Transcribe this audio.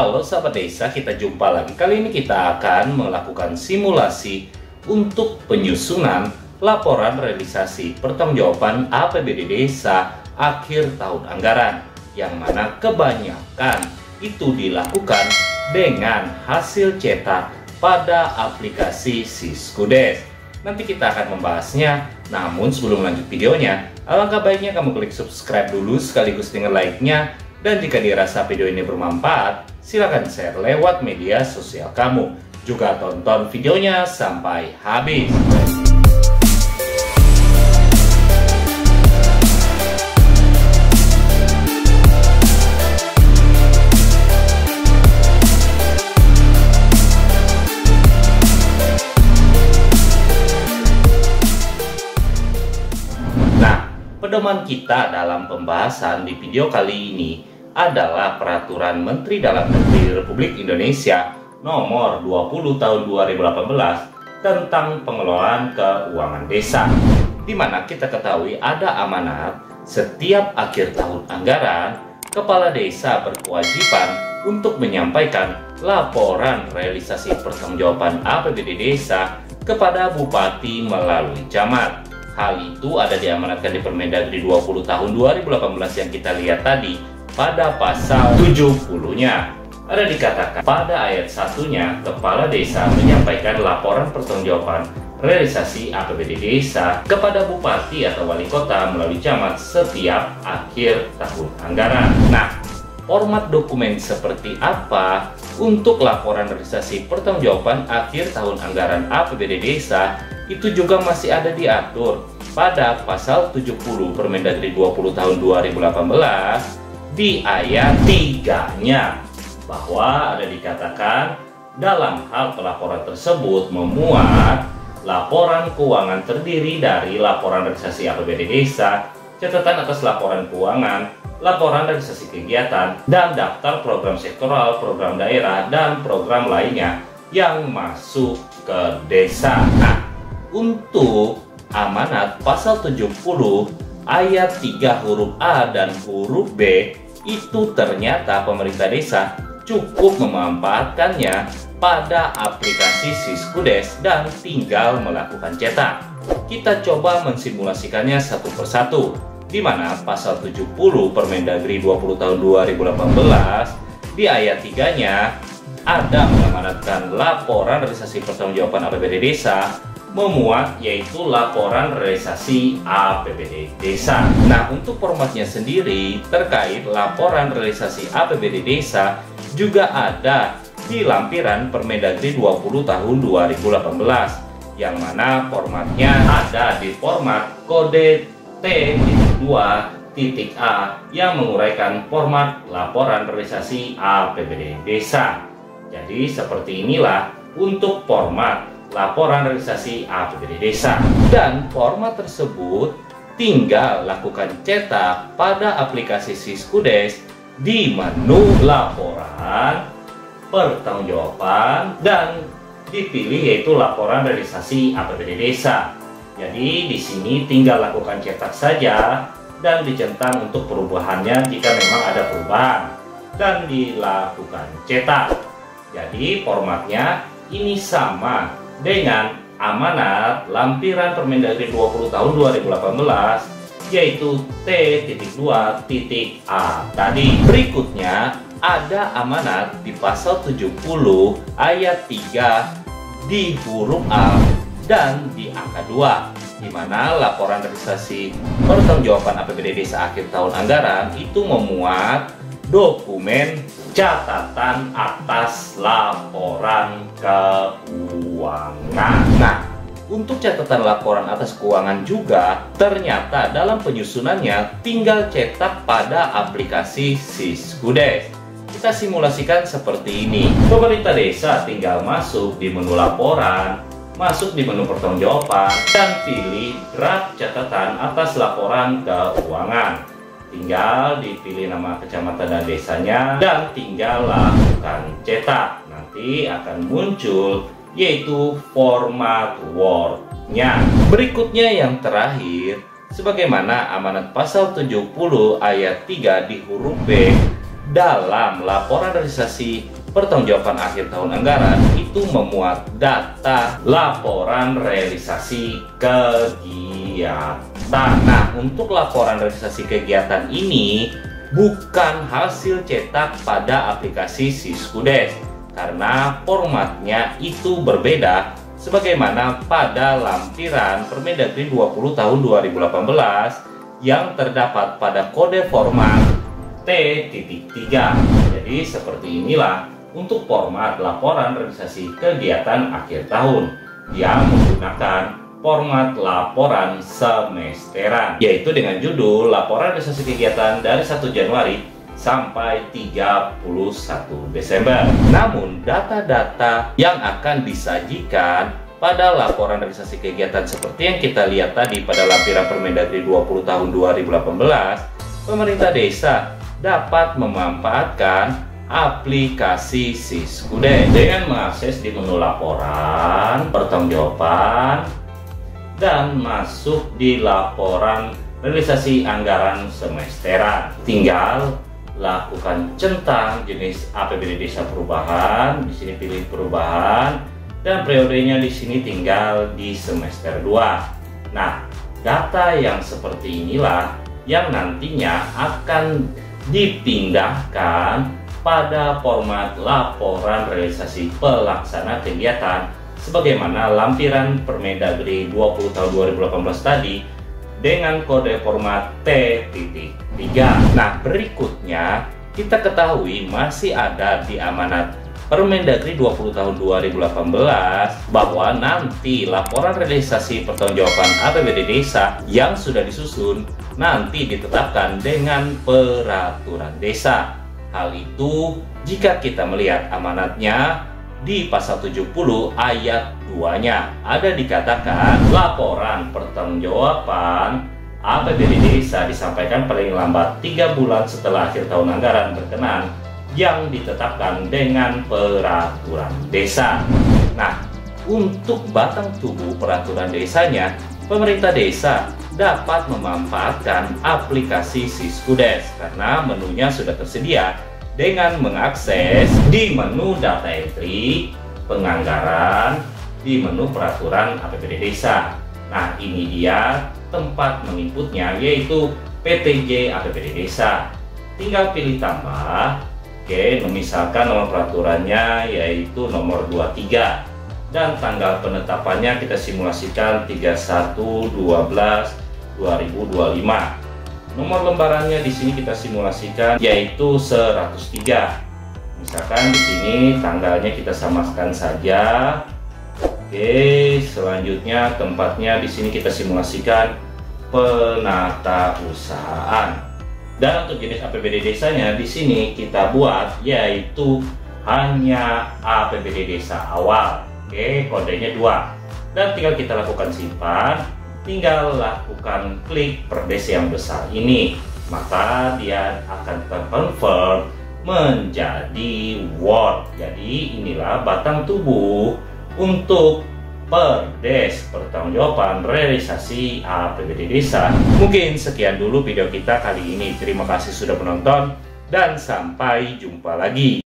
Halo sahabat desa, kita jumpa lagi. Kali ini kita akan melakukan simulasi untuk penyusunan laporan realisasi pertanggungjawaban APBD desa akhir tahun anggaran, yang mana kebanyakan itu dilakukan dengan hasil cetak pada aplikasi Siskudes. Nanti kita akan membahasnya, namun sebelum lanjut videonya, alangkah baiknya kamu klik subscribe dulu sekaligus dengan like-nya. Dan jika dirasa video ini bermanfaat, silakan share lewat media sosial kamu. Juga tonton videonya sampai habis. Pedoman kita dalam pembahasan di video kali ini adalah Peraturan Menteri Dalam Negeri Republik Indonesia Nomor 20 Tahun 2018 tentang pengelolaan keuangan desa, di mana kita ketahui ada amanat setiap akhir tahun anggaran, kepala desa berkewajiban untuk menyampaikan laporan realisasi pertanggungjawaban APBD desa kepada bupati melalui camat. Hal itu ada diamanatkan di Permendagri 20 tahun 2018 yang kita lihat tadi pada pasal 70-nya. Ada dikatakan pada ayat 1-nya, kepala desa menyampaikan laporan pertanggungjawaban realisasi APBD desa kepada bupati atau wali kota melalui camat setiap akhir tahun anggaran. Nah, format dokumen seperti apa untuk laporan realisasi pertanggungjawaban akhir tahun anggaran APBD desa itu juga masih ada diatur pada pasal 70 Permendagri 20 tahun 2018 di ayat 3-nya, bahwa ada dikatakan dalam hal pelaporan tersebut memuat laporan keuangan terdiri dari laporan realisasi APBD desa, catatan atas laporan keuangan, laporan realisasi kegiatan, dan daftar program sektoral, program daerah, dan program lainnya yang masuk ke desa. Nah, untuk amanat pasal 70 ayat 3 huruf A dan huruf B itu ternyata pemerintah desa cukup memanfaatkannya pada aplikasi Siskudes dan tinggal melakukan cetak. Kita coba mensimulasikannya satu persatu, di mana pasal 70 Permendagri 20 tahun 2018 di ayat 3-nya ada mengamanatkan laporan realisasi pertanggungjawaban APBD desa memuat yaitu laporan realisasi APBD desa. Nah, untuk formatnya sendiri terkait laporan realisasi APBD desa juga ada di lampiran Permendagri 20 tahun 2018, yang mana formatnya ada di format kode T2.A yang menguraikan format laporan realisasi APBD desa. Jadi seperti inilah untuk format laporan realisasi APBD desa, dan format tersebut tinggal lakukan cetak pada aplikasi Siskudes di menu laporan pertanggungjawaban dan dipilih yaitu laporan realisasi APBD desa. Jadi di sini tinggal lakukan cetak saja dan dicentang untuk perubahannya jika memang ada perubahan dan dilakukan cetak. Jadi formatnya ini sama dengan amanat lampiran Permendagri 20 tahun 2018 yaitu T.2.A tadi. Berikutnya ada amanat di pasal 70 ayat 3 di huruf A dan di angka 2, di mana laporan realisasi pertanggungjawaban APBD desa akhir tahun anggaran itu memuat dokumen catatan atas laporan keuangan. Nah, untuk catatan laporan atas keuangan juga ternyata dalam penyusunannya tinggal cetak pada aplikasi Siskudes. Kita simulasikan seperti ini. Pemerintah desa tinggal masuk di menu laporan, masuk di menu pertanggungjawaban, dan pilih draft catatan atas laporan keuangan. Tinggal dipilih nama kecamatan dan desanya dan tinggal lakukan cetak. Nanti akan muncul yaitu format Word-nya. Berikutnya yang terakhir, sebagaimana amanat pasal 70 ayat 3 di huruf B dalam laporan realisasi pertanggungjawaban akhir tahun anggaran itu memuat data laporan realisasi kegiatan. Nah, untuk laporan realisasi kegiatan ini bukan hasil cetak pada aplikasi Siskudes karena formatnya itu berbeda sebagaimana pada lampiran Permendagri 20 tahun 2018 yang terdapat pada kode format T.3. Jadi seperti inilah untuk format laporan realisasi kegiatan akhir tahun yang menggunakan format laporan semesteran, yaitu dengan judul laporan realisasi kegiatan dari 1 Januari sampai 31 Desember. Namun data-data yang akan disajikan pada laporan realisasi kegiatan seperti yang kita lihat tadi pada lampiran Permendagri 20 tahun 2018, pemerintah desa dapat memanfaatkan aplikasi Siskudes dengan mengakses di menu laporan, pertanggungjawaban, dan masuk di laporan realisasi anggaran semesteran. Tinggal lakukan centang jenis APBD desa perubahan, di sini pilih perubahan, dan periodenya di sini tinggal di semester 2. Nah, data yang seperti inilah yang nantinya akan dipindahkan pada format laporan realisasi pelaksana kegiatan sebagaimana lampiran Permendagri 20 tahun 2018 tadi dengan kode format T.3. Nah, berikutnya kita ketahui masih ada di amanat Permendagri 20 tahun 2018 bahwa nanti laporan realisasi pertanggungjawaban APBD desa yang sudah disusun nanti ditetapkan dengan peraturan desa. Hal itu jika kita melihat amanatnya di pasal 70 ayat 2-nya ada dikatakan laporan pertanggungjawaban APBD desa disampaikan paling lambat 3 bulan setelah akhir tahun anggaran berkenan yang ditetapkan dengan peraturan desa. Nah, untuk batang tubuh peraturan desanya, pemerintah desa dapat memanfaatkan aplikasi Siskudes karena menunya sudah tersedia dengan mengakses di menu data entry, penganggaran, di menu peraturan APBD desa. Nah, ini dia tempat menginputnya, yaitu PTJ APBD desa. Tinggal pilih tambah. Oke, misalkan nomor peraturannya yaitu nomor 23 dan tanggal penetapannya kita simulasikan 31/12/2025. Nomor lembarannya di sini kita simulasikan yaitu 103. Misalkan di sini tanggalnya kita samakan saja. Oke, selanjutnya tempatnya di sini kita simulasikan penatausahaan. Dan untuk jenis APBD desanya di sini kita buat yaitu hanya APBD desa awal. Oke, kodenya 2. Dan tinggal kita lakukan simpan. Tinggal lakukan klik per desa yang besar ini, maka dia akan terkonvert menjadi Word. Jadi inilah batang tubuh untuk Perdes pertanggungjawaban realisasi APBD desa. Mungkin sekian dulu video kita kali ini. Terima kasih sudah menonton dan sampai jumpa lagi.